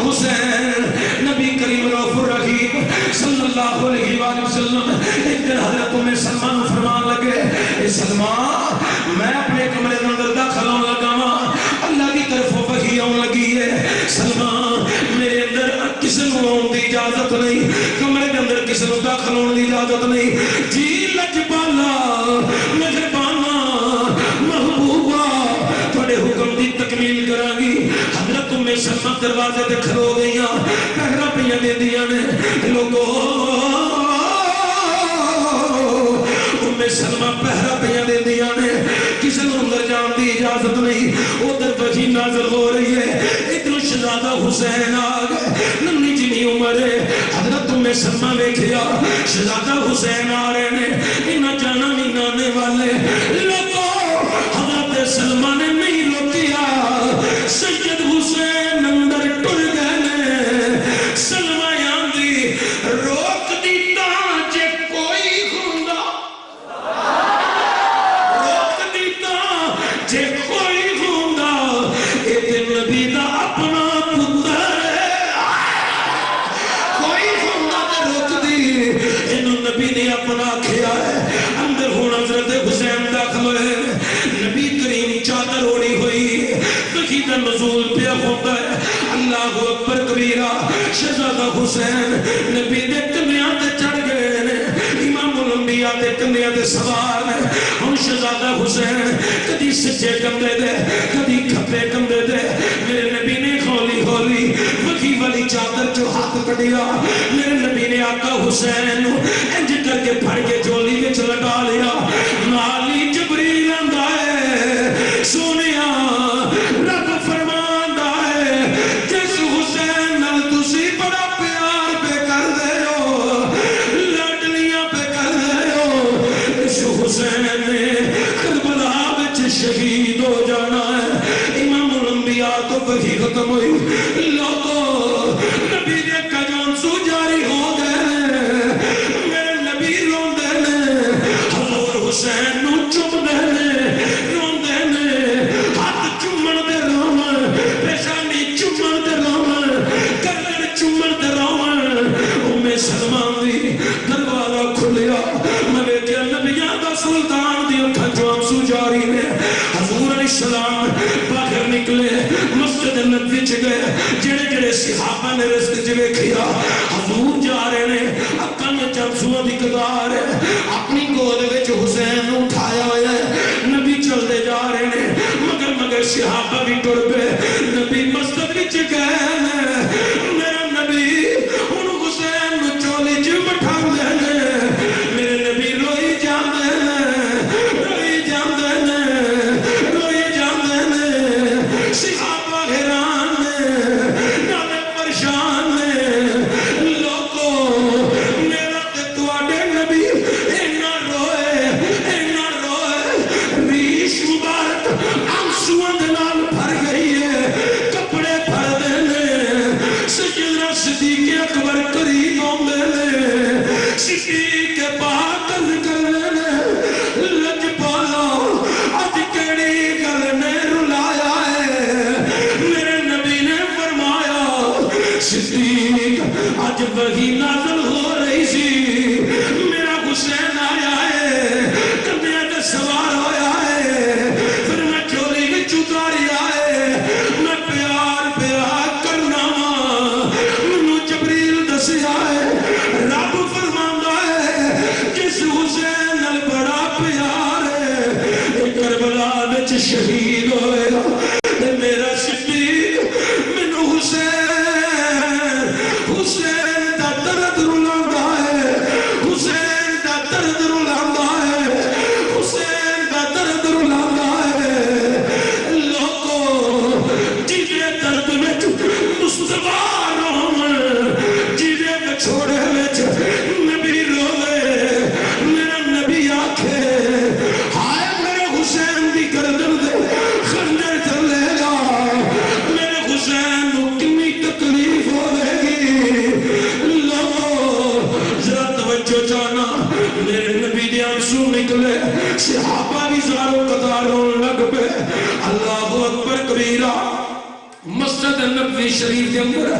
حسین نبی کریم رؤوف الرحیم صلی اللہ علیہ وآلہ وسلم ایک دن حضرت ام سلمہ نو فرمان لگے اے سلمہ میں اپنے کمرے اندر داخل ہون لگا ہاں اللہ کی طرف وحی آن لگی ہے سلمہ میرے اندر کسی نو آن دی اجازت نہیں کمرے کے اندر کسی نو داخل ہون دی اجازت نہیں جی لجپالا مہربانا محبوبہ تھوڑے حکم دی تکمیل کرا گی حضرت ام سلمہ دروازے تے کھلو گئیاں پہرا پیاں دے دیا نے لوگو ام سلمہ پہرا پیاں دے دیا نے کسی نے اندر جان دی اجازت نہیں ادھر وحی نازل ہو رہی ہے ادھر شہزادہ حسین آگئے ننی جنی عمر ہے حضرت ام سلمہ ویکھیا شہزادہ حسین آ رہے نے انہاں جانا نہیں نانے والے لوگو حضرت سلمہ نے نہیں روکیا سید حسین اندر ٹر گئے نے سلمہ آندی روک دیتا جے کوئی ہوندا روک دیتا جے کوئی ہوندا اے تے نبی دا اپنا پتر کوئی ہوندا تے روک دی انہوں نبی نے اپنا کھیا ہے اندر ہون حضرت حسین داخل ہوئے نبی کریم چادر اوڑی ہوئی وحی دا نزول پہ ہوتا ہے اللہ اکبر کبیرہ شہزادہ حسین نبی دے کنیاں تے چڑھ گئے امام الانبیاء دے کنیاں دے سوار ہیں ہم شہزادہ حسین کدی سچے کندے دے کدی کھپے کندے دے میرے نبی نے ہولی ہولی وحی والی چادر جو ہاتھ کڑیا میرے نبی نے آقا حسین انج کر کے پھڑ کے جولی وچ لگا لیا نالی جبریل آندا ہے سونیا رب فرماندا ہے جس حسین نال تسی بڑا پیار پہ کر دے ہو لاڈلیاں پہ کر دے ہو اس حسین نے کربلا وچ شہید ہو جانا ہے امام الانبیاء تو وحی ختم ہوئی لوگو نبی دے کجان سو جاری ہو گئے میرے نبی روندے نے حضور حسین نو چم دے نے روندے نے ہاتھ چمن دے رومن پیشانی چمن دے رومن گردن چمن دے رومن ام سلمہ دی دروازہ کھلیا میں ویکھیا نبیاں دا سلطان دی اکھاں چوں آنسو جاری نے حضور علیہ السلام باہر نکلے مسجد نبوی چ گئے جڑے جڑے صحابہ نے رستے چ ویکھیا حضور جا رہے نے اکھاں وچ آنسو دی قطار ہے اپنی گود وچ حسین نو اٹھایا ہوا ہے نبی چلتے جا رہے نے مگر صحابہ بھی ٹر پے نبی مسجد وچ گئے میرا نبی ہن حسین نو چولی چ بٹھاندے نے میرے نبی روئی جاندے نے روئی جاندے نے روئی جاندے نے صحابہ حیران نے نالے پریشان نے لوگو میرا تے تواڈے نبی اینا روئے ریش مبارک آنسوؤں دے نال بھر گئی ہے کپڑے بھر دے نے سیدنا صدیق اکبر قریب ہوندے نے صدیق پاک عرض کرنے نے لجپالا اج کیڑی گل نے رلایا ہے میرے نبی نے فرمایا صدیق اج وحی نازل ہو رہی سی میرا حسین آیا ہے کندھیاں تے سوار ہویا ہے پھر میں چولی وچ اتاریا ہے میں پیار پیار کرنا مینوں جبریل دسیا ہے رب فرماندا ہے جس حسین نال بڑا پیار ہے کربلا وچ شہید ہوئے گا میرا صدیق مینوں حسین دا درد رلاوندا ہے حسین دا درد رلاوندا ہے حسین دا درد رلاوندا ہے لوگو جیدے درد وچ مصطفیٰ رومن جیدے بچھوڑے وچ نبی روے میرا نبی آکھے ہائے میرے حسین دی گردن دے خنجر چلے گا میرے حسین نو کنی تکلیف ہوے گی نبوی شریف کے اندر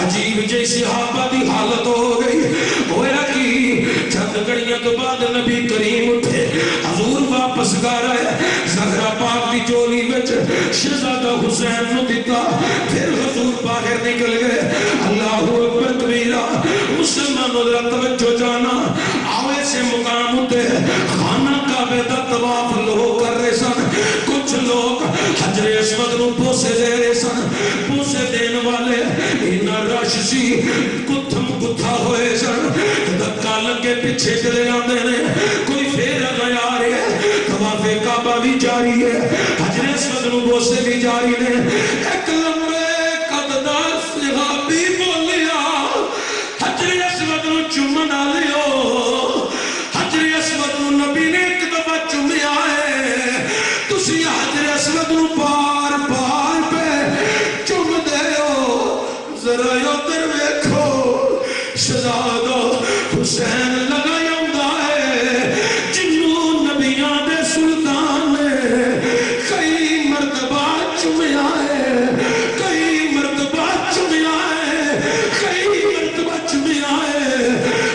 عجیب جیسی صحابہ دی حالت ہو گئی. ہویا کی چند گھڑیاں تو بعد نبی کریم اٹھے حضور واپس گا رہے زہرا پاک دی جولی وچ شہزادہ حسین نو دیتا. پھر حضور باہر نکل گئے. اللہ اکبر کبیرہ. مسلمانوں ذرا توجہ جانا آوے سے مقام ہوتے خانہ کعبہ دا طواف لوگ کر رہے سن. کچھ لوگ حجر اسود نو بوسے دے رہے سن. بوسے دین والے انہا رش سی کتھم کتھا ہوئے سن. دھکا لگے پیچھے چلے آندے نے. کوئی پھر گیا رہے ہے. طواف کعبہ بھی جاری ہے. حجر اسود نو بوسے بھی جاری نے. ایک لمبے قددار صحابی بولیا حجر اسود نو چمنا لیو. حجر اسود نو نبی نے ایک دفعہ چمیا ہے. تسی حجر اسود نو بار بار پہ چم دے ہو. ذرا ادھر ویکھو شہزادہ حسین لگا یوندا ہے جنوں نبیاں دے سلطان نے کئی مرتبہ چمیا ہے. کئی مرتبہ چمیا ہے. کئی مرتبہ چمیا ہے.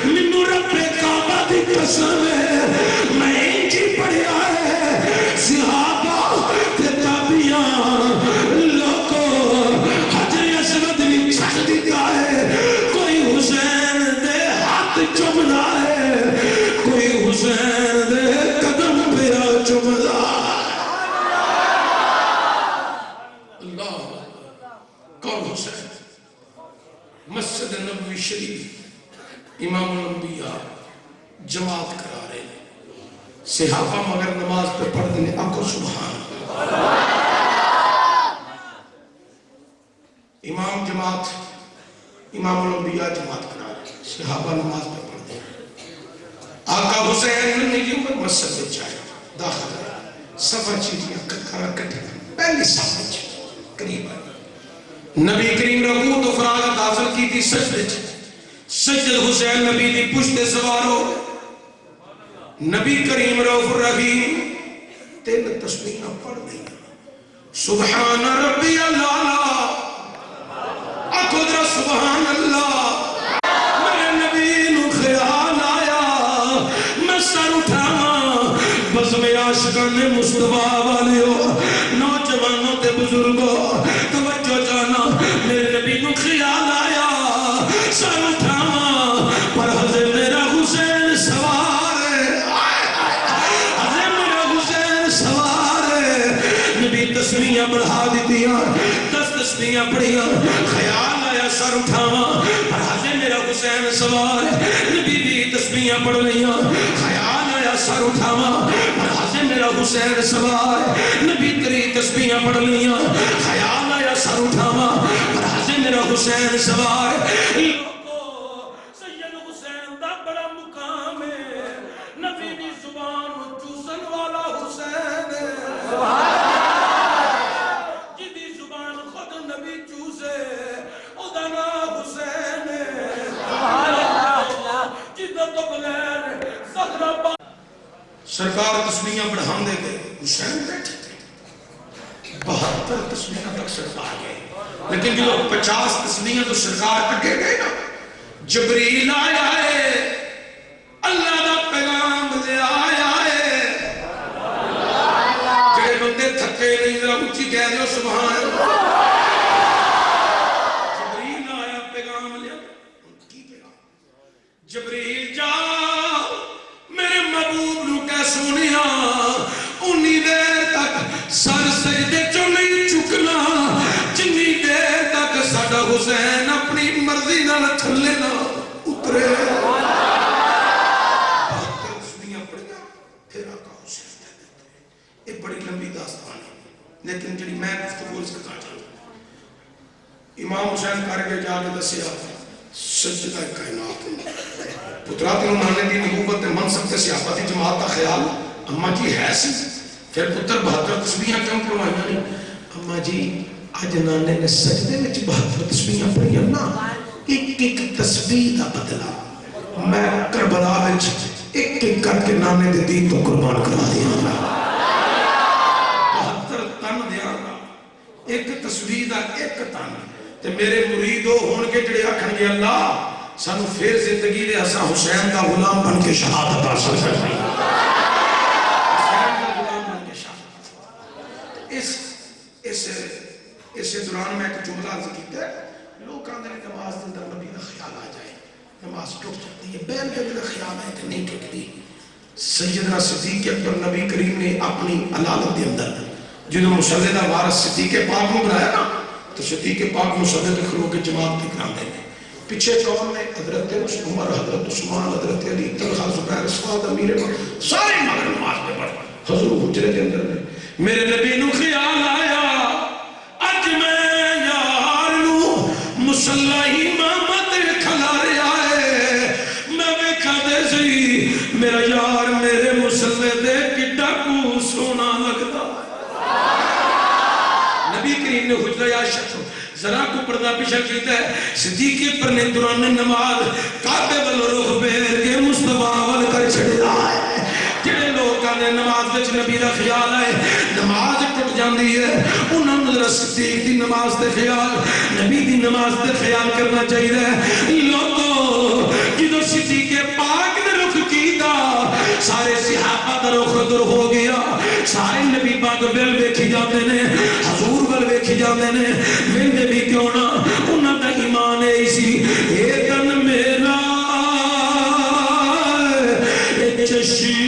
منو رب کعبہ دی قسم ہے میں جی پڑھیا ہے صحابہ تے تابعیاں لوگوں حجر اسود بھی چھڑ دیا ہے. کوئی حسین دے ہاتھ چمنا ہے. کوئی حسین دے قدم پہ چمنا ہے. اللہ کون حسین مسجد نبوی شریف امام الانبیاء جماعت کرا رہے ہیں. صحابہ مگر نماز پہ پڑھ دینے آنکھوں سبحان امام جماعت امام الانبیاء جماعت کرا رہے ہیں. صحابہ نماز پہ پڑھ دینے. آقا حسین نے یہ پر مسجد میں جائے داخل ہے. سفر چیزیاں کھڑا کٹھے پہلی سفر چیزیاں قریب ہے. نبی کریم رکوع تو فراغت حاصل کی تھی سجدے. سجد حسین نبی دی پشت سوار ہو. نبی کریم رؤوف الرحیم تین تسبیحاں پڑھ دیں. سبحان ربی اللہ آکھو در سبحان اللہ. میرے نبی نو خیال آیا میں سر اٹھاواں بزم عاشقان مصطفیٰ والیو نوجوانوں تے بزرگوں توجہ جانا. میرے نبی نو خیال آیا سر اٹھاواں پر حضر میرا حسین سوار ہے. حضر میرا حسین سوار ہے. نبی تسبیحاں بڑھا دیتیاں 10 تسبیحاں پڑھیاں. خیال آیا سر اٹھاواں پر حضر میرا حسین سوار ہے. نبی بھی تسبیحاں پڑھ لیاں. خیال آیا سر اٹھاواں پر حضر میرا حسین سوار ہے. نبی تری تسبیحاں پڑھ لیاں. خیال آیا سر اٹھاواں پر حضر میرا حسین سوار ہے. لوگو سید حسین دا بڑا مقام ہے. نبی دی زبان چوسن والا حسین ہے. جدی زبان خود نبی چوسے او دا نام حسین ہے. جدہ تو بغیر زہرا پاک سرکار تسبیحاں بڑھان دے گئے. حسین بیٹھے تھے 72 تسبیحاں تک سرکار گئے. لیکن جو 50 تسبیحاں تو سرکار اگے گئے نا جبریل آیا ہے اللہ دا پیغام لے آیا ہے. جڑے بندے تھکے نہیں ذرا اونچی کہہ دیو سبحان اللہ. جبریل آیا پیغام لے. کی پیغام؟ جبریل جا میرے محبوب نو کہہ سونیا انی دیر تک سر سجدے چوں نہیں چکنا جنی دیر تک ساڈا حسین اپنی مرضی نال تھلے نہ اترے. پھر آقا حسین دے دیتے. یہ بڑی لمبی داستان ہے لیکن جڑی میں گفتگو اس کا چاہتا ہوں. امام حسین کر کے جا کے دسیا سجدہ کائنات پترات انہوں دی نبوت منصب تے صحابہ دی جماعت کا خیال اماں جی ہے سی. پھر پتر 72 تسبیحاں کیوں پڑھوائیاں نہیں؟ اماں جی اج نانے نے سجدے وچ 72 تسبیحاں پڑھیاں نا. ایک ایک تسبیح دا بدلہ میں کربلا وچ ایک ایک کر کے نانے دے دین تو قربان کرا دیاں گا. 72 تن دیاں گا. ایک تسبیح دا ایک تن تے میرے مرید ہو ہون کے جڑے آکھن گے اللہ سانو پھر زندگی دے اساں حسین دا غلام بن کے شہادت حاصل کرنی حسین دا غلام بن کے شہادت اس دوران میں ایک جملہ عرض کیتا ہے لوگ آندے نے نماز دے اندر نبی دا خیال آ جائے نماز ٹوٹ جاتی ہے بیل کے دل خیال ہے کہ نہیں ٹوٹتی سیدنا صدیق اکبر نبی کریم نے اپنی علالت دے اندر جنہوں مصلی دا وارث صدیق پاک کو بنایا نا تو صدیق پاک مصلی دے کھلو کے جماعت دکھرام دے نے پیچھے کون نے حضرت عمر حضرت عثمان حضرت علی طلحہ زبیر سعد امیر سارے مگر نماز پہ پڑھ حضور حجرے کے اندر نے میرے نبی نو خیال آیا اج میں یار نو مصلی امامت کھلا رہا ہے میں ویکھا دے سی میرا یار میرے مصلی دے کڈا کو سونا لگتا نبی کریم نے حجرہ عائشہ ذرا کو پردہ پیشہ کیتا ہے صدیق پر نے دوران نماز کعبے والو رخ پھیر کے مصطفیٰ وال کر چھڑا ہے جڑے لوگ نے نماز وچ نبی دا خیال ہے نماز ٹوٹ جاندی ہے انہاں نوں صدیق دی نماز تے خیال نبی دی نماز تے خیال کرنا چاہیے لوگوں جدوں صدیق پاک نے رخ کیتا سارے صحابہ دا رخ ادھر ہو گیا سارے نبی پاک ول ویکھی جاندے نے حضور ول ویکھی جاندے نے ویندے بھی کیوں نہ انہاں دا ایمان ہے اسی اے تن میرا اے چشی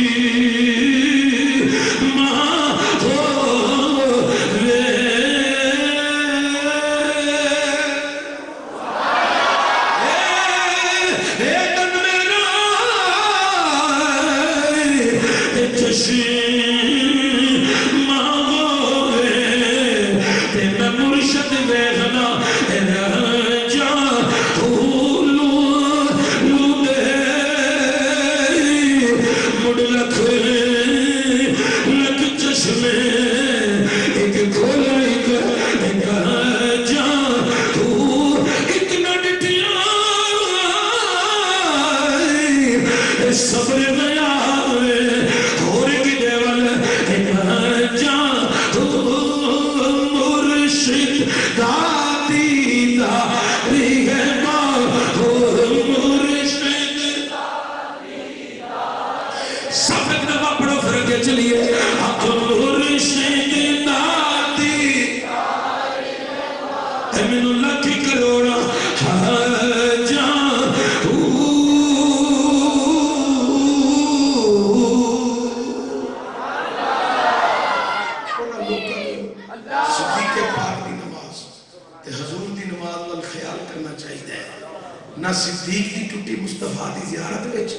نہ صدیق دی ٹوٹی مصطفیٰ دی زیارت وچ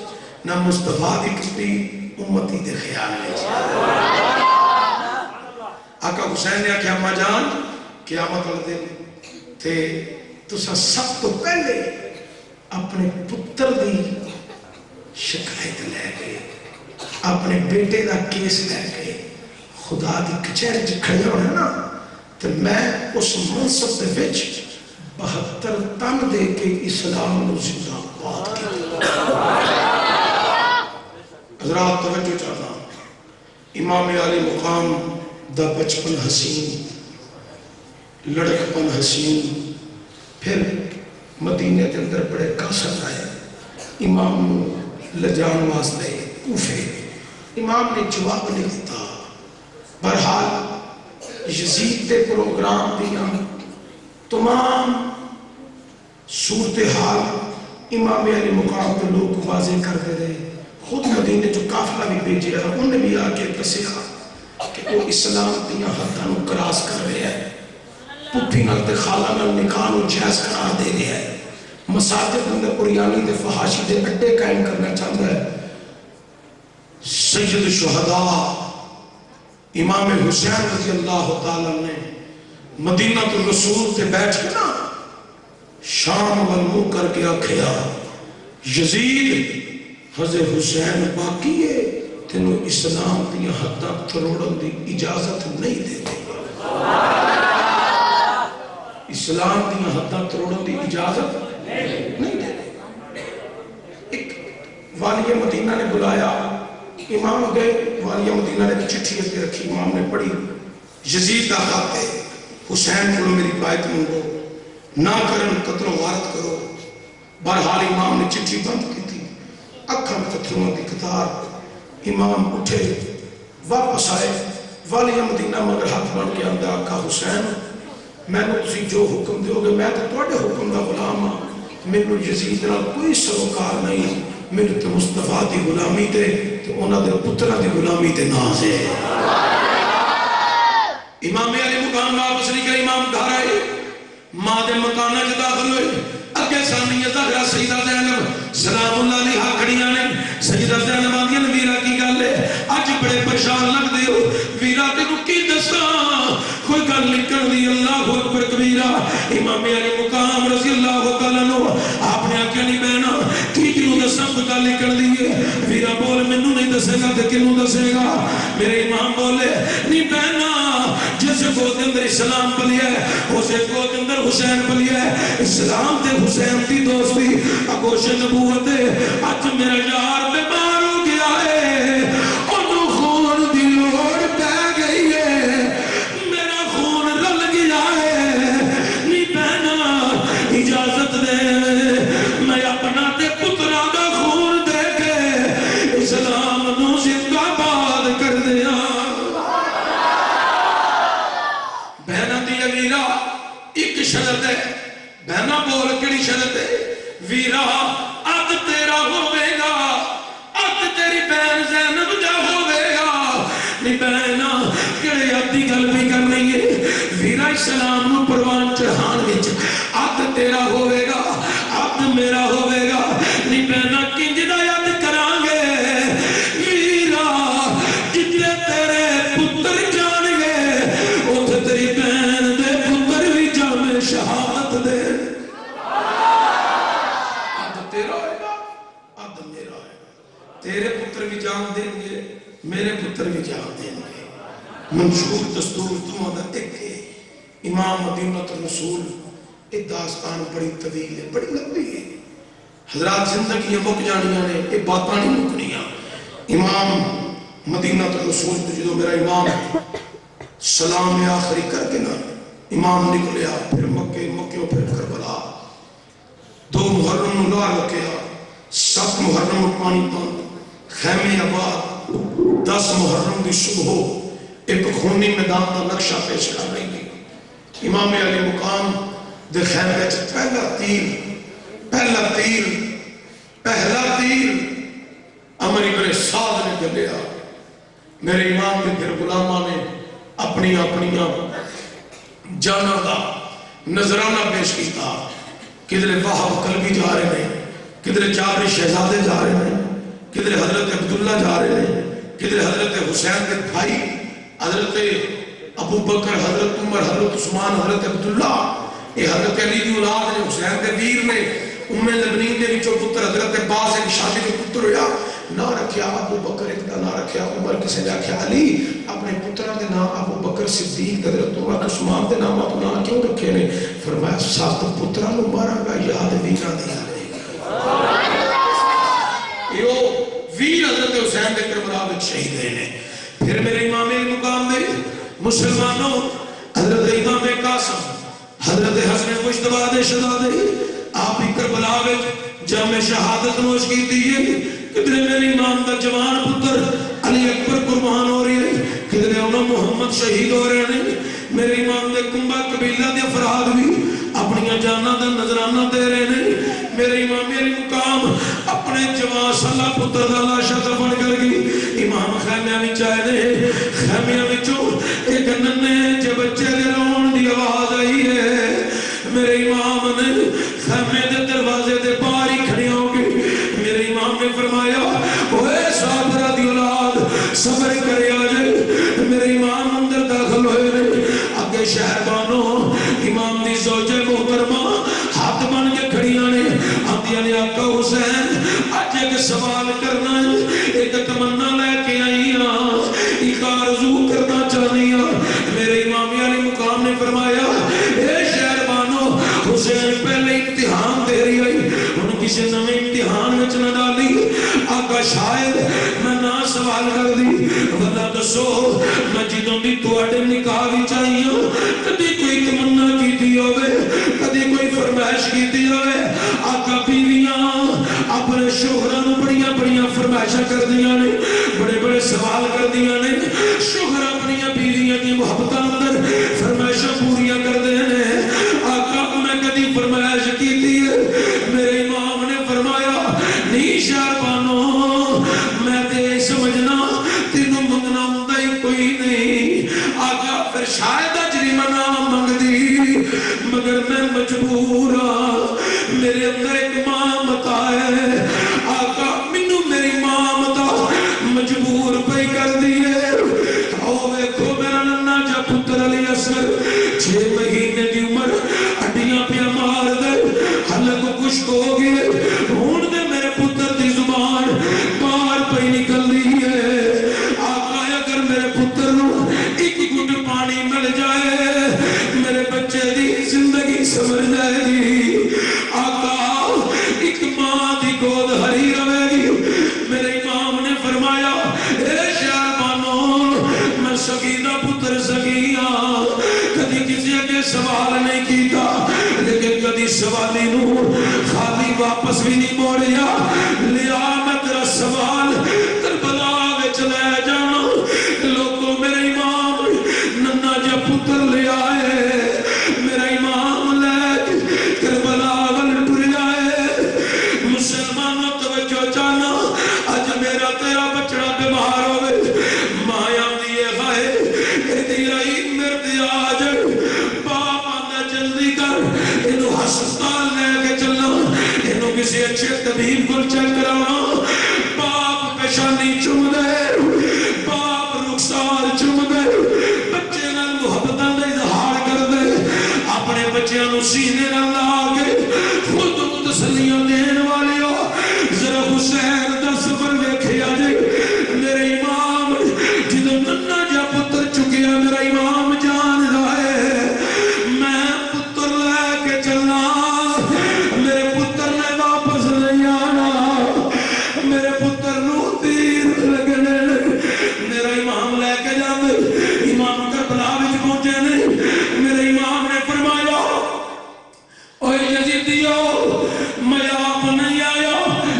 نہ مصطفیٰ دی ٹوٹی امتی دے خیال وچ آقا حسین نے آکھیا اماں جان قیامت والے دن تے تساں سب تو پہلے اپنے پتر دی شکایت لے کے اپنے بیٹے دا کیس لے کے خدا دی کچہری وچ کھڑے ہونا نا تے میں اس منصب دے وچ 72 تن دے کے اسلام نو زندہ باد کیا حضرات توجہ چاہتا امام علی مقام دا بچپن حسین لڑکپن حسین پھر مدینہ کے اندر بڑے قاصد آئے امام لجان واسطے کوفے امام نے جواب نہیں دیتا بہرحال یزید کے پروگرام دیا تمام صورتحال امام علی مقام کے لوگ واضح کرتے رہے خود مدینے جو قافلہ بھی بھیجے انہوں نے بھی آکے دسیا کہ وہ اسلام دیا حداں نو کراس کر رہے ہیں پٹھی نال تے خالہ نال نکاح نو جائز قرار دے رہے ہیں مساجد اندر قریانی دے فحاشی دے اڈے قائم کرنا چاہتا ہے سید شہداء امام حسین رضی اللہ تعالیٰ نے مدینہ تو رسول تے بیٹھ کے نا شام والمو کر کے آکھیا یزید حضرت حسین باقی ہے تینوں اسلام دیا حداں تروڑن دی اجازت نہیں دیتے اسلام دیا حداں تروڑن دی اجازت نہیں دیتے ایک والی مدینہ نے بلایا امام گئے والی مدینہ نے چٹھی اتے رکھی امام نے پڑھی یزید دا خط ہے حسین کو میری بائت منگو نہ کرن قتل و غارت کرو. بہرحال امام نے چٹھی بند کی تھی. اکھاں پتھروں کی قطار. امام اٹھے واپس آئے. والی مدینہ مگر ہاتھ بن کے آندا آقا حسین میں نے تسی جو حکم دیو گے میں تو تواڈے حکم دا غلام ہاں. مینوں یزید نال کوئی سروکار نہیں. میرے تے مصطفیٰ دی غلامی تے انہاں دے پتراں دی غلامی تے ناز ہے. امام علی مقام واپس نہیں کہ امام گھر آئے. ماں دے مکانہ جو داخل ہوئے. اگے ثانیہ زہرا سیدہ زینب سلام اللہ علیہ کھڑیاں نے. سیدہ زینب آندیاں نے ویرا کی گل ہے اج بڑے پریشان لگ دے ہو. ویرا تینوں کی دساں کوئی گل نکل دی. اللہ اکبر کبیرہ. امام علی مقام رضی اللہ تعالیٰ عنہ آپ نے آکھیا نہیں بہنا کی کنوں دساں کوئی گل نکل دی ہے. ویرا بول مینوں نہیں دسے گا تے کنوں دسے گا. میرے امام بولے نہیں بہنا جس گود اندر اسلام پلیا ہے اسے گود اندر حسین پلیا ہے. اسلام تے حسین دی دوستی اگوش نبوت ہے. اج میرا یار بیمار ہو گیا ہے انہوں خون دی لوڑ پہ گئی ہے. میرا خون رل گیا ہے. نہیں بہنا اجازت دے میں اپنا تے پترا دا خون دے کے اسلام نو زندہ باد کر دیا. بہنا دی ویرا ایک شرط ہے. بہنا بول کیڑی شرط ہے؟ ویرا اد تیرا ہوے گا اد تیری بہن زینب دا ہوے گا. نہیں بہنا کیڑے ادی گل بھی کر رہی ہے. ویرا اسلام نو پروان چڑھان وچ اد تیرا ہوے گا اد میرا ہوے گا. نہیں بہنا کنج دا یاد کران گے ویرا جتنے تیرے پتر جان گے اوتھے تیری بہن دے پتر بھی جامے شہادت دے. تیرے پتر بھی جان دیں گے میرے پتر بھی جان دیں گے. منشور دستور دعا دا ایک ہے. امام مدینہ الرسول ایک داستان بڑی طویل ہے بڑی لمبی ہے. حضرات زندگیاں مک جانیاں نے یہ باتاں نہیں مکنیاں. امام مدینہ الرسول تو جدو میرا امام سلام آخری کر کے نا امام نکلیا پھر مکے پھر کربلا 2 محرم لا رکھیا 7 محرم پانی پان خیمے آباد 10 محرم دی صبح ایک خونی میدان کا نقشہ پیش کر رہی تھی. امام علی مقام دے خیمے پہلا تیر عمر ابن سعد نے گلیا. میرے امام کے پھر غلامہ نے اپنی جانا دا نظرانہ پیش کیتا. کدھر وہاب قلبی جا رہے ہیں کدھر جابر شہزادے جا رہے ہیں کدھر حضرت عبداللہ جا رہے ہیں کدھر حضرت حسین کے بھائی حضرت ابو بکر حضرت عمر حضرت عثمان حضرت عبداللہ یہ حضرت علی دی اولاد نے حسین کے ویر نے ام لبنین دے وچوں پتر حضرت عباس ایک شادی کے پتر ہویا. نہ رکھیا ابو بکر ایک دا نہ رکھیا عمر کسے نے آکھیا علی اپنے پتراں دے نام ابو بکر صدیق حضرت عمر عثمان دے نام تو نہ کیوں رکھے نے؟ فرمایا 7 پتراں نوں ماراں گا یاد ویراں دی یہ ویر حضرت حسین دے کربلا وچ شہید ہیں. پھر میرے امام مقام دے مسلمانوں حضرت امام قاسم حضرت حسن مجتبیٰ دے شہزادے آپ ہی کربلا وچ جامع شہادت نوش کیتی ہے. کدھر میرے امام دا جوان پتر علی اکبر قربان ہو رہی ہے کدھر انہوں محمد شہید ہو رہے ہیں. میرے امام دے کنبہ قبیلہ دے افراد بھی اپنی جانہ دا نظرانہ دے رہے ہیں. میرے امام علی مقام اپنے جوان سالہ پتر دا لاشا دفن کر گئی. امام خیمیہ میں چاہے دے خیمیہ میں چو ایک ننے جب بچے دے رون دی آواز آئی ہے. میرے امام نے خیمے دے دروازے دے باہر ہی کھڑی ہوں گی. میرے امام نے فرمایا اوے صادرہ دی اولاد صبر کرے آجے. میرے امام اندر داخل ہوئے رہے اگے شہربانوں امام دی زوجہ محترمہ ہاتھ بن کے کھڑیاں نے آندیاں نے آقا حسین آج ایک سوال کرنا ہے ایک تمنا لے کے آئی ہاں ایک آرزو کرنا چاہنی ہاں. میرے امام علی مقام نے فرمایا اے شہربانوں حسین پہلے امتحان دے رہی آئی ان کسی نویں امتحان وچ نہ ڈالی. آقا شاید میں نہ سوال کر دی وَلَا دسو میں جدوں دی توڑے نکاح بھی چاہیے کدی کوئی تمنا کی دی ہوئے کدی کوئی فرمائش کی ہوئے آقا بیویاں اپنے شوہراں نوں بڑیاں بڑیاں فرمائشاں کر دیاں نے بڑے بڑے سوال کر دیاں نے شوہر اپنی بیویاں دی محبتاں اندر فرمائشاں پوریاں کر دے نے آقا میں کدی فرمائش کیتی ہے میرے امام نے فرمایا نہیں شہربانو میں تے سمجھنا تینوں منگنا ہوندا ہی کوئی نہیں آقا پھر شاید اجری منا منگ دی مگر میں مجبور ہاں میرے اندر ایک ماں متا ہے آقا منو میری ماں متا مجبور پہ کر دیئے او ویکھو میرا ننا جا پتر علی اصغر 6 مہینے کی عمر ہڈیاں پیا مار دے حلق خشک ہو گئے ہون دے میرے پتر دی زبان باہر پہ نکل دی ہے آقا اگر میرے پتر نو ایک گھٹ پانی مل جائے میرے بچے دی زندگی سمجھ جائے گی آقا ایک ماں دی گود ہری روے گی میرے امام نے فرمایا اے شہربانو میں سگیدہ پتر سگیاں کدی کسی کے سوال نہیں کیتا لیکن کدی سوالی نو خالی واپس بھی نہیں موڑیا لیا میں تیرا سوال کربلا وچ لے جانا لوگوں میرے امام ننا جا پتر لے آئے میرا امام لے کربلا ول ٹر جائے مسلمانوں توجہ جانا اج میرا تیرا بچڑا بیمار ہوئے مایا دیئے غائے ایدی رئی مرد آج باپ آندہ جلدی کر انہوں ہسپتال لے کے چلنا انہوں کسی اچھے طبیب کو چیک کرانا باپ پیشانی چم دے باپ رخسار چم دے بچے نال محبتاں دا اظہار کر دے اپنے بچیاں نو سینے نال لا کے خود تسلیاں دین والے ہو ذرا حسین دا سفر دیکھے آجے میرے امام جدو ننا جا پتر چکیا میرا امام جان رہے میں پتر لے کے چلنا میرے پتر نے واپس نہیں آنا میرے پتر نو تیر لگنے میرا امام لے کے جاندے امام کربلا وچ پہنچے نہیں میرے امام نے فرمایا اوہ یزیدیو میں آپ نہیں آیا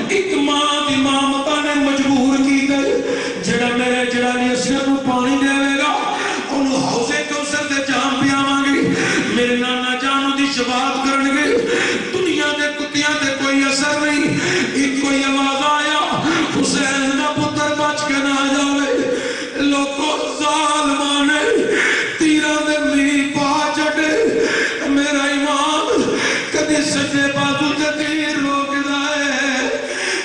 ایک ماں دی مامتا نے مجبور کی دے جڑا میرے جڑانی اصغر کو پانی دے گا انہوں حوضے کوثر دے جام پیا مانگی میرے نانا جانو دی شفاعت کرنگے دنیا دے کتیاں دے کوئی اثر نہیں ایک کوئی آواز آیا حسین دا پتر بچ کے نہ جاوے لوگوں ظالمانے تیرہ دے میری پا چڑے میرا امام کدی سجے بازو تے تیر روک دائے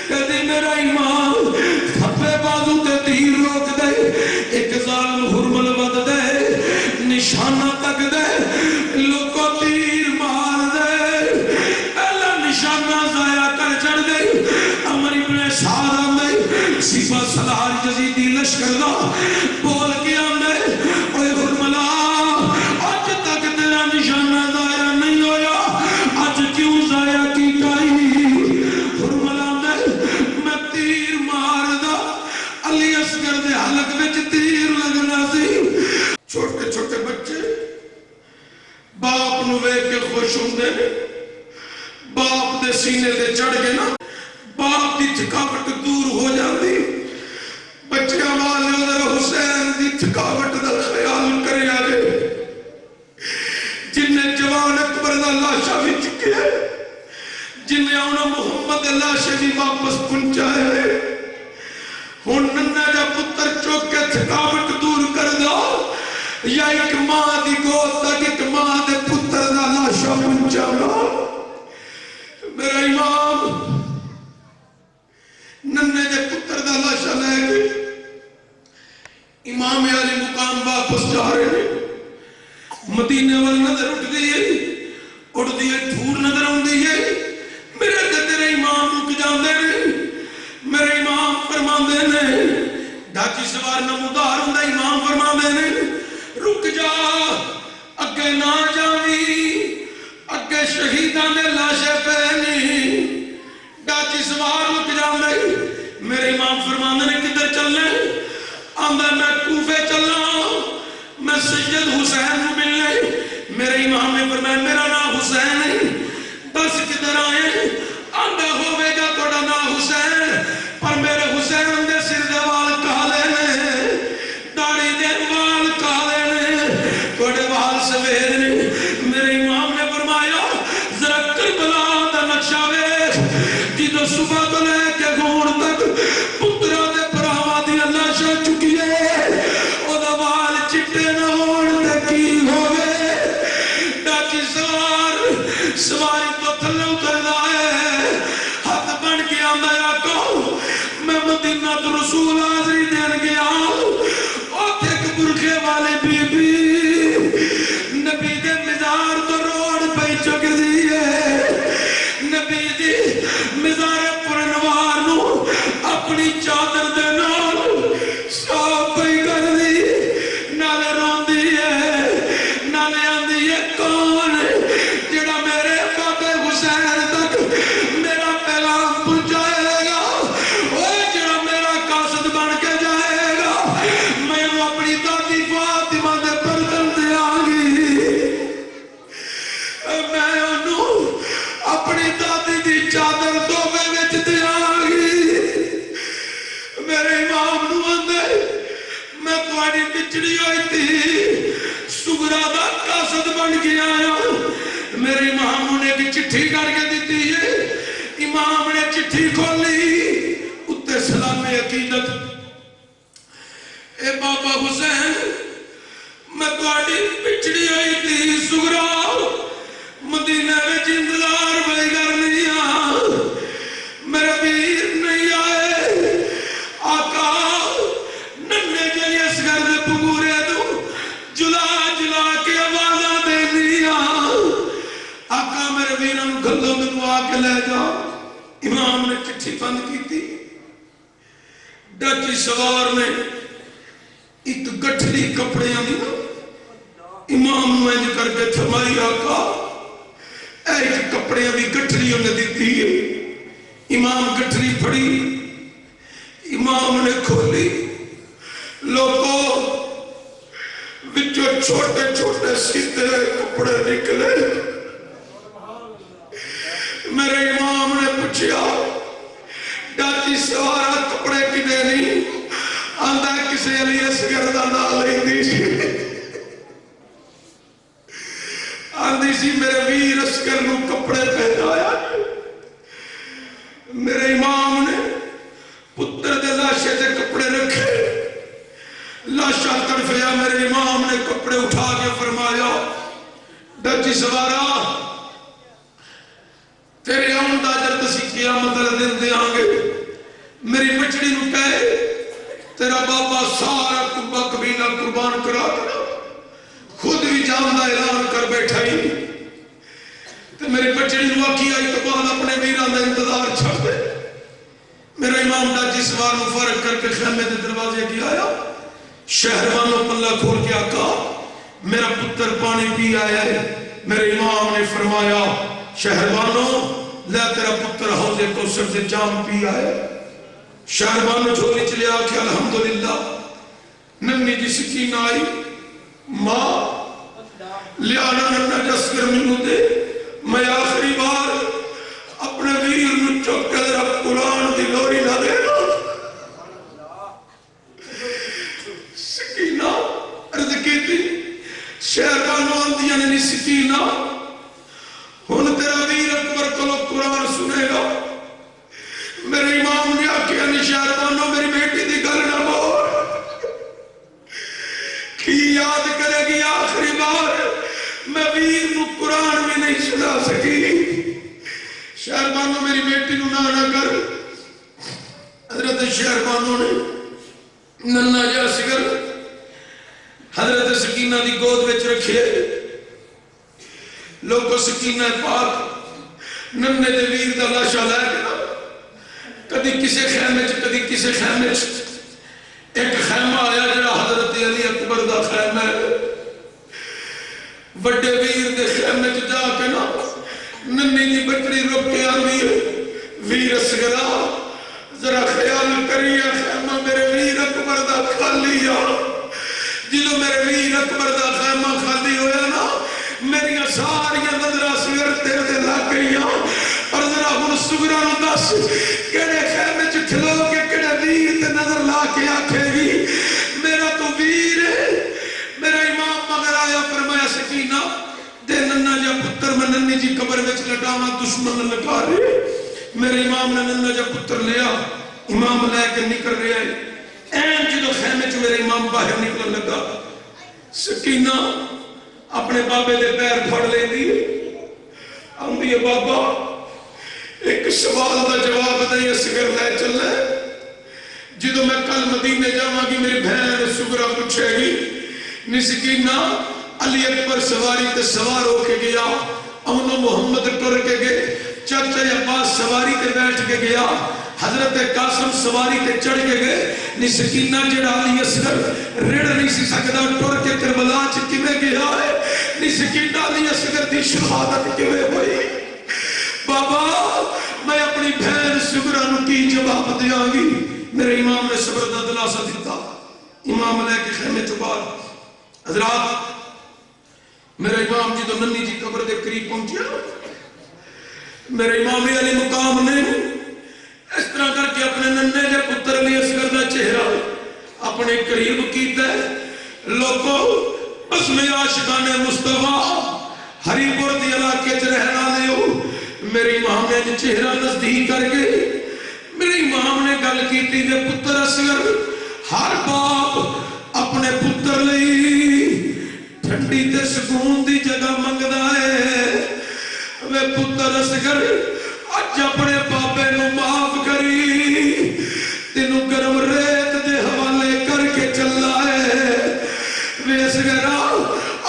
کدی میرا امام کھپے بازو تے تیر روک دے ایک ظالم حرمل ود دے نشانہ تک دے لوگوں تیر مار دے پہلا نشانہ ضائع کر چڑھ دے عمر ابن سعد آندے سیفہ سلار جزیدی لشکر دا بول کے آندے اوہ حرملہ آج تک تیرا نشانہ ضائع نہیں ہویا آج کیوں ضائع کی کائی حرملہ آندے میں تیر مار دا علی اصغر دے حلق وچ تیر لگنا سی چھوٹے چھوٹے بچے باپ نو ویکھ کے خوش ہوندے نے باپ دے سینے دے چڑھ گئے نا باپ دی تھکاوٹ دور ہو جاندی بچیاں والے ادھر حسین دی تھکاوٹ دا خیال کرے آگے جن نے جوان اکبر دا لاشا بھی چکے ہیں جن نے انہوں محمد لاشا بھی واپس پہنچائے ہیں ہون ننا جا پتر چوک کے تھکاوٹ دور کر دو یا ایک ماں دی گود تک ایک ماں دے پتر دا لاشا پہنچا گا میرا امام ننے دے پتر دا لاشا لے گئے امام علی مقام واپس جا رہے ہیں مدینے وال نظر اٹھ دی ہے دھور نظر آن دی ہے میرے تے تیرے امام رک جاندے نے میرے امام فرماندے نے ڈاچی سوار نمودار ہوندا امام فرماندے نے رک جا اگے نہ جاوی اگے شہیداں دے لاشے پے نہیں ڈاچی سوار رک جاندے میرے امام فرماندے نے کدھر چلنے آندہ میں کوفے چلنا میں سید حسین کو ملنے میرے امام نے فرمایا میرا نام حسین ہے لاشا ویکھ جدوں صبح تو لے کے ہون تک پتراں دے بھراواں دی لاشاں چکیے او دا وال چٹے نہ ہون تے کی ہووے ڈاچی سواری تو تھلے اتردا ہے ہاتھ بن کے آندا ہے آقا میں مدینہ تو رسول حاضری دین گیا اوتھے ایک برقعے والی بی بی نبی دے مزار تو روڑ پہ چک دیئے نبی دی مزار پرنوار نو اپنی چادر دے نال صاف پہ کر دی نالے رون دیئے نالے آن دیئے کون جڑا میرے بابے حسین تک میرا پیغام پہنچائے گا اوہ جڑا میرا قاصد بن کے جائے گا میں اپنی دادی فاطمہ دے پردن دے آگی میں انہوں اپنی دادی دی چادر دوبے وچ دے آگی میرے امام نو اندے میں تواڈی بچڑی ہوئی تھی سگرا دا قاصد بن کے آیا میرے امام نے ایک چٹھی کر کے دیتی ہے امام نے چٹھی کھولی اتے سلام عقیدت اے بابا حسین میں تواڈی بچڑی ہوئی تھی سگرا مدینہ وچ انتظار پئی کرنی میرا ویر نہیں آئے آقا ننے جی اصغر دے پگورے تو جلا جلا کے آوازاں دینی آقا میرے ویراں گھلو مینوں آ کے لے جا امام نے چٹھی بند کی تھی ڈچ سوار نے ایک گٹھڑی کپڑے دی امام نو انج کر کے تھمائی آقا ایک کپڑے دی گٹھڑی انہیں دیتی ہے امام گٹھڑی پھڑی امام نے کھولی لوگوں وچوں چھوٹے چھوٹے سیدھے کپڑے نکلے میرے امام نے پوچھا ڈاچی سوارا کپڑے کنے نہیں آندہ کسی علی اصغر دا نام لیندی سی آندی سی میرے ویر اصغر نو کپڑے پہنایا میرے امام نے پتر دے لاشے دے کپڑے رکھے لاشا تڑفیا میرے امام نے کپڑے اٹھا کے فرمایا ڈچی سوارا تیرے آن دا جب تسی قیامت دن دے آنگے میری بچڑی نو کہے تیرا بابا سارا کبا قبیلہ قربان کرا دینا خود بھی جامدہ اعلان کر بیٹھا ہی تو میری بچڑی نو آکی آئی تو بعد اپنے ویران دا انتظار چھڑ دے میرا امام ڈاچی سوار نو فارغ کر کے خیمے دے دروازے کی آیا شہروانوں پلہ کھول کے آقا میرا پتر پانی پی آیا ہے میرے امام نے فرمایا شہروانوں لے تیرا پتر حوض کوثر سے جام پی آیا شہروانوں جھولی چلے آکے الحمدللہ ننی جی سکین آئی ماں لیانا ننہ جس کر منو دے میں آخری بار اپنے ویر نو چک کے ذرا قرآن دی لوری نہ دینا سکینہ عرض کی تھی شہروانوں اندیاں نے نہیں سکینہ ہن تیرا ویر اکبر کلو قرآن سنے گا میرے امام نے آکھیا نہیں شہروانوں میری بیٹی دی گل نہ بول کی یاد کرے گی آخری بار میں ویر نو قرآن میں نہیں سنا سکی شہروانوں میری بیٹی نو نہ کر حضرت شہروانوں نے ننہ جا سگر حضرت سکینہ دی گود وچ رکھے لوگوں سکینہ پاک ننہ دے ویر دا لاشا لے گیا کدی کسے خیمے چ کدی کسے خیمے چ ایک خیمہ آیا جڑا حضرت علی اکبر دا خیمہ ہے بڑے ویر دے خیمے چ جا کے نا ننی دی بکری رک کے آنی ہے ویر اصغرا ذرا خیال کریے خیمہ میرے ویر اکبر دا خالی آ جدو میرے ویر اکبر دا خیمہ خالی ہویا نا میری ساری نظر اصغر تیرے دے لگ گئی اور ذرا ہن سگرا نو دس کہڑے خیمے چ کھلو کے کہڑے ویر تے نظر لا کے آکھے گی میرا تو ویر ہے میرا امام مگر آیا فرمایا سکینہ تے ننا جا پتر میں ننی جی قبر وچ لٹاواں دشمن لگا رہے میرے امام نے ننا جا پتر لیا امام لے کے نکل رہا ہے این جدو خیمے چ میرے امام باہر نکلن لگا سکینہ اپنے بابے دے پیر پھڑ لے دی آندی ہے بابا ایک سوال دا جواب نہیں اصغر لے چلے جدو میں کل مدینے جاواں گی میری بہن سگرا پوچھے گی نسکینہ علی اکبر سواری تے سوار ہو کے گیا امن و محمد ٹر کے گئے چچا عباس سواری تے بیٹھ کے گیا حضرت قاسم سواری تے چڑھ کے گئے نسکینہ جڑا علی اصغر رڑ نہیں سی سکدا ٹر کے کربلا چ کیویں گیا ہے نسکینہ علی اصغر دی شہادت کیویں ہوئی بابا میں اپنی بہن سگرا نو کی جواب دیاں گی میرے امام نے صبر دا دلاسا دیتا امام لے کے خیمے چ باہر حضرات میرے امام جی تو ننی جی قبر دے قریب پہنچیا میرے امام علی مقام نے اس طرح کر کے اپنے ننے کے پتر علی اصغر دا چہرہ اپنے قریب کیتا ہے لوگوں اس میں عاشقان مصطفیٰ ہری پور دی علاقے چ رہنا لے ہو میرے امام نے چہرہ نزدیک کر کے میرے امام نے گل کیتی کہ پتر اصغر ہر باپ اپنے پتر لئی ٹھنڈی تے سکون دی جگہ منگدا ہے میں پتر اصغر اج اپنے بابے نو معاف کری تینو گرم ریت دے حوالے کر کے چلا ہے میں اصغر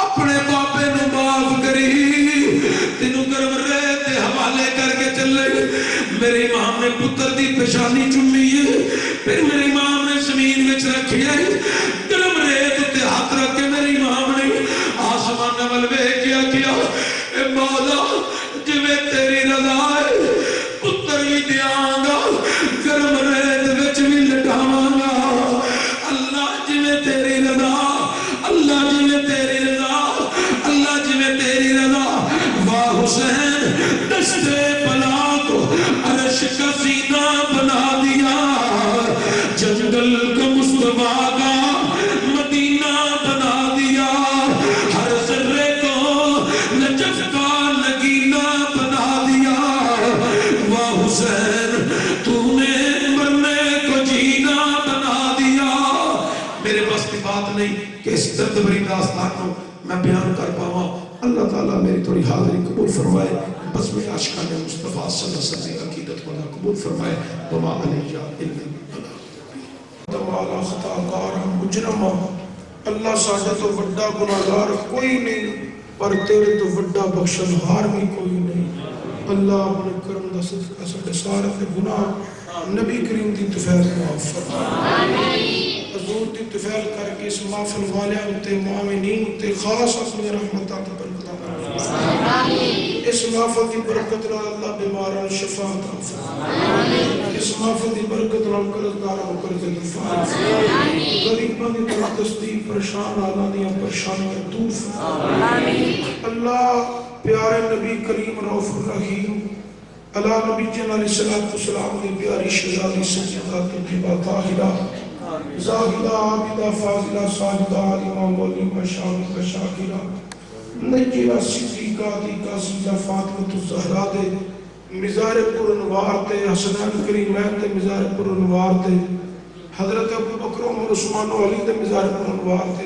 اپنے بابے نو معاف کری تینو گرم ریت دے حوالے کر کے چلے میرے امام نے پتر دی پیشانی چومی ہے پھر میرے امام نے زمین وچ رکھی ہے گرم ریت تے ہاتھ رکھ کے میرے امام نے آسمان نال ویکھ کیا اے مولا جویں تیری رضا ہے پتر بھی دیاں گا گرم ریت وچ بھی لٹاواں گا اللہ جویں تیری رضا اللہ جویں تیری رضا اللہ جویں تیری رضا واہ حسین دستے بلا کو عرش کا سینہ بنا دیا جنگل کو مصطفیٰ کا مدینہ بنا دیا ہر ذرے کو نجف کا نگینہ بنا دیا واہ حسین تو نے مرنے کو جینا بنا دیا میرے بس کی بات نہیں کہ اس درد بری داستان کو میں بیان کر پاواں اللہ تعالیٰ میری تھوڑی حاضری قبول فرمائے بس میں عاشقان مصطفیٰ صلی اللہ علیہ وسلم عقیدت والا قبول فرمائے وما علیہ الا تمالا خطاکار مجرم اللہ ساڈا تو وڈا گناہگار کوئی نہیں پر تیرے تو وڈا بخشنہار بھی کوئی نہیں اللہ اپنے کرم دا صدقہ ساڈے سارے گناہ نبی کریم دی طفیل معاف فرمائے حضور دی طفیل کر کے اس محفل والیاں تے مومنین تے خاص اپنی رحمتاں تے برکتاں فرمائے اس محفل دی برکت نال اللہ بیماراں شفا عطا فرمائے اس محفل دی برکت نال قرضداراں کو قرض دفع فرمائے غریباں دی تندرستی پریشان حالاں دیاں پریشانیاں دور فرمائے اللہ پیارے نبی کریم رؤوف الرحیم علی نبی جن علیہ السلام دی پیاری شہزادی سیدہ طیبہ طاہرہ زاہدہ عابدہ فاضلہ ساجدہ عالمہ مولیمہ شاملہ شاکرہ نجیہ صدیقہ عتیقہ عزیزہ فاطمہ الزہرا دے مزار پر انوار تے حسنین کریمین تے مزار پر انوار تے حضرت ابو بکر عمر عثمان و علی دے مزار پر انوار تے